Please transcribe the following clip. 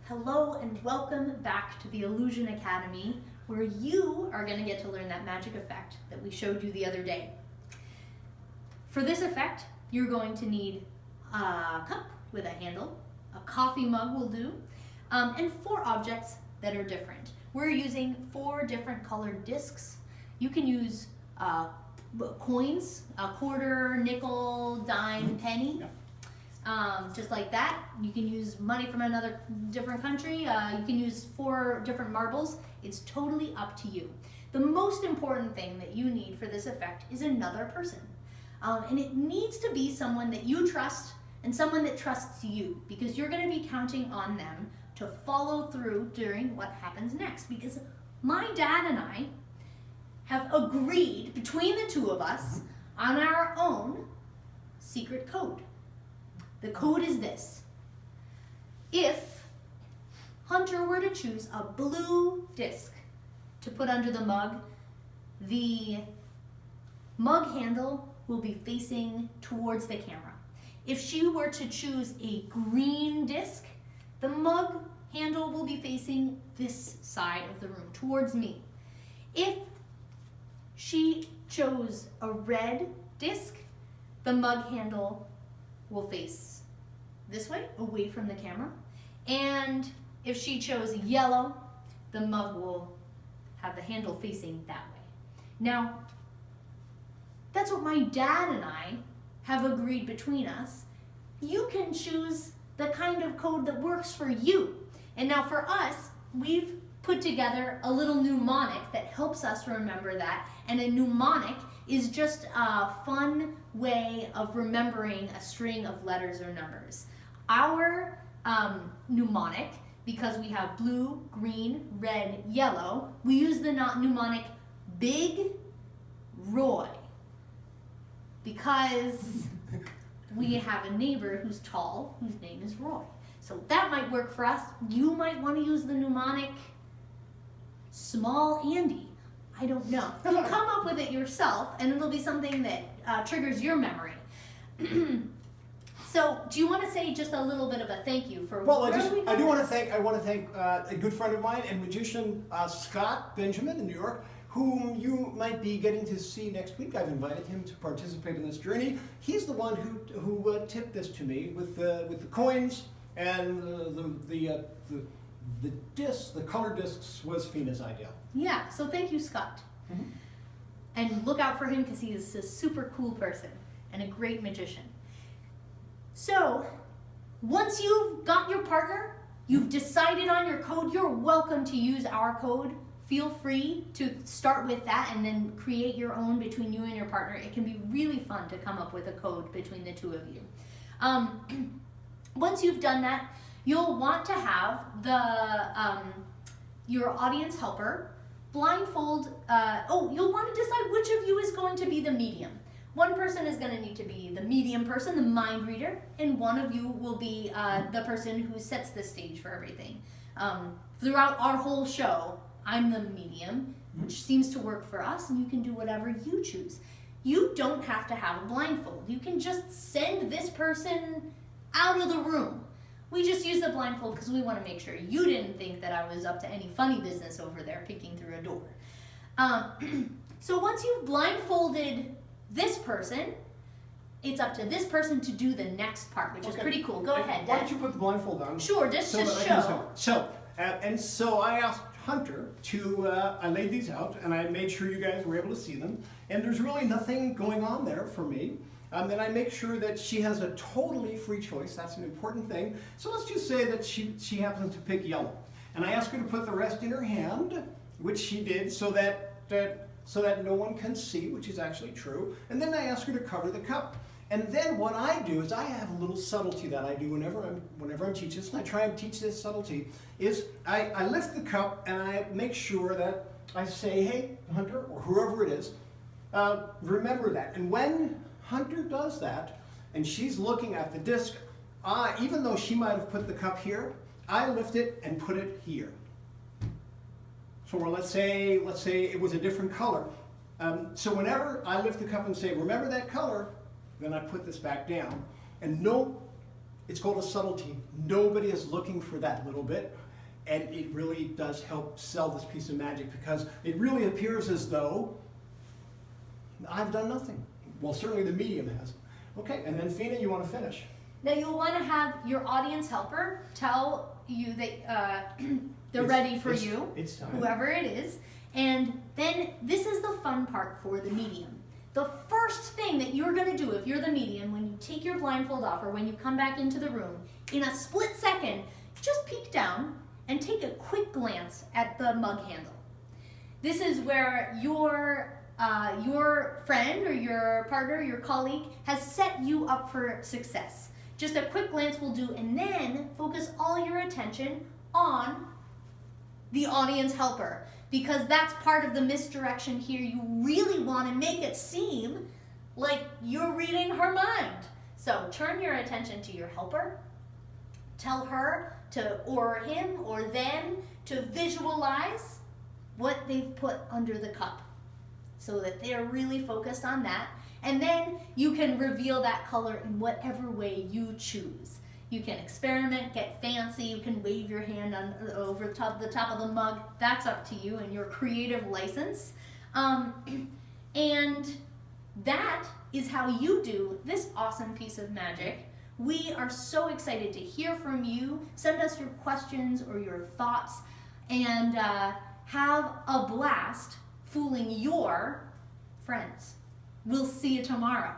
Hello and welcome back to the Illusion Academy, where you are going to get to learn that magic effect that we showed you the other day. For this effect, you're going to need a cup with a handle, a coffee mug will do, and 4 objects that are different. We're using 4 different colored discs. You can use coins, a quarter, nickel, dime, penny. Just like that. You can use money from another different country. You can use 4 different marbles. It's totally up to you. The most important thing that you need for this effect is another person. And it needs to be someone that you trust and someone that trusts you, because you're going to be counting on them to follow through during what happens next. Because my dad and I have agreed between the 2 of us on our own secret code. The code is this. If Hunter were to choose a blue disc to put under the mug handle will be facing towards the camera. If she were to choose a green disc, the mug handle will be facing this side of the room, towards me. If she chose a red disc, the mug handle will face this way, away from the camera. And if she chose yellow, the mug will have the handle facing that way. Now, that's what my dad and I have agreed between us. You can choose the kind of code that works for you. And now for us, we've put together a little mnemonic that helps us remember that. And a mnemonic is just a fun way of remembering a string of letters or numbers. Our mnemonic, because we have blue, green, red, yellow, we use the mnemonic Big Roy, because we have a neighbor who's tall, whose name is Roy. So that might work for us. You might want to use the mnemonic Small Andy. I don't know. You'll come up with it yourself, and it'll be something that triggers your memory. So, do you want to say just a little bit of a thank you for? Well, I want to thank a good friend of mine and magician Scott Benjamin in New York, whom you might be getting to see next week. I've invited him to participate in this journey. He's the one who tipped this to me with the coins and the discs, the color discs was Phina's idea. Yeah, so thank you, Scott. Mm-hmm. And look out for him, because he is a super cool person and a great magician. So, once you've got your partner, you've decided on your code, you're welcome to use our code. Feel free to start with that and then create your own between you and your partner. It can be really fun to come up with a code between the 2 of you. Once you've done that, you'll want to have your audience helper blindfold. You'll want to decide which of you is going to be the medium. One person is going to need to be the medium person, the mind reader, and one of you will be the person who sets the stage for everything. Throughout our whole show, I'm the medium, which seems to work for us, and you can do whatever you choose. You don't have to have a blindfold. You can just send this person out of the room. We just use the blindfold because we want to make sure you didn't think that I was up to any funny business over there picking through a door. So once you've blindfolded this person, it's up to this person to do the next part, which is pretty cool. Go ahead, Dad. Why don't you put the blindfold on? Sure, just show. So I asked Hunter to, I laid these out and I made sure you guys were able to see them. And there's really nothing going on there for me. Then I make sure that she has a totally free choice. That's an important thing. So let's just say that she happens to pick yellow. And I ask her to put the rest in her hand, which she did, so that no one can see, which is actually true. And then I ask her to cover the cup. And then what I do is I have a little subtlety that I do whenever I'm teaching this, and I try and teach this subtlety, is I lift the cup and I make sure that I say, hey, Hunter, or whoever it is, remember that. And when Hunter does that, and she's looking at the disc, even though she might have put the cup here, I lift it and put it here. So let's say it was a different color. So whenever I lift the cup and say, remember that color, then I put this back down. And It's called a subtlety. Nobody is looking for that little bit, and it really does help sell this piece of magic because it really appears as though I've done nothing. Well, certainly the medium has. Okay, and then Phina, you want to finish? Now you'll want to have your audience helper tell you that they're ready for you, it's time. whoever it is. And then this is the fun part for the medium. The first thing that you're going to do if you're the medium, when you take your blindfold off or when you come back into the room, in a split second, just peek down and take a quick glance at the mug handle. This is where your friend or your partner, your colleague, has set you up for success. Just a quick glance will do, and then focus all your attention on the audience helper, because that's part of the misdirection here. You really want to make it seem like you're reading her mind. So turn your attention to your helper. Tell her to, or him, or them, to visualize what they've put under the cup, so that they're really focused on that. And then you can reveal that color in whatever way you choose. You can experiment, get fancy, you can wave your hand over the top of the mug. That's up to you and your creative license. And that is how you do this awesome piece of magic. We are so excited to hear from you. Send us your questions or your thoughts, and have a blast fooling your friends. We'll see you tomorrow.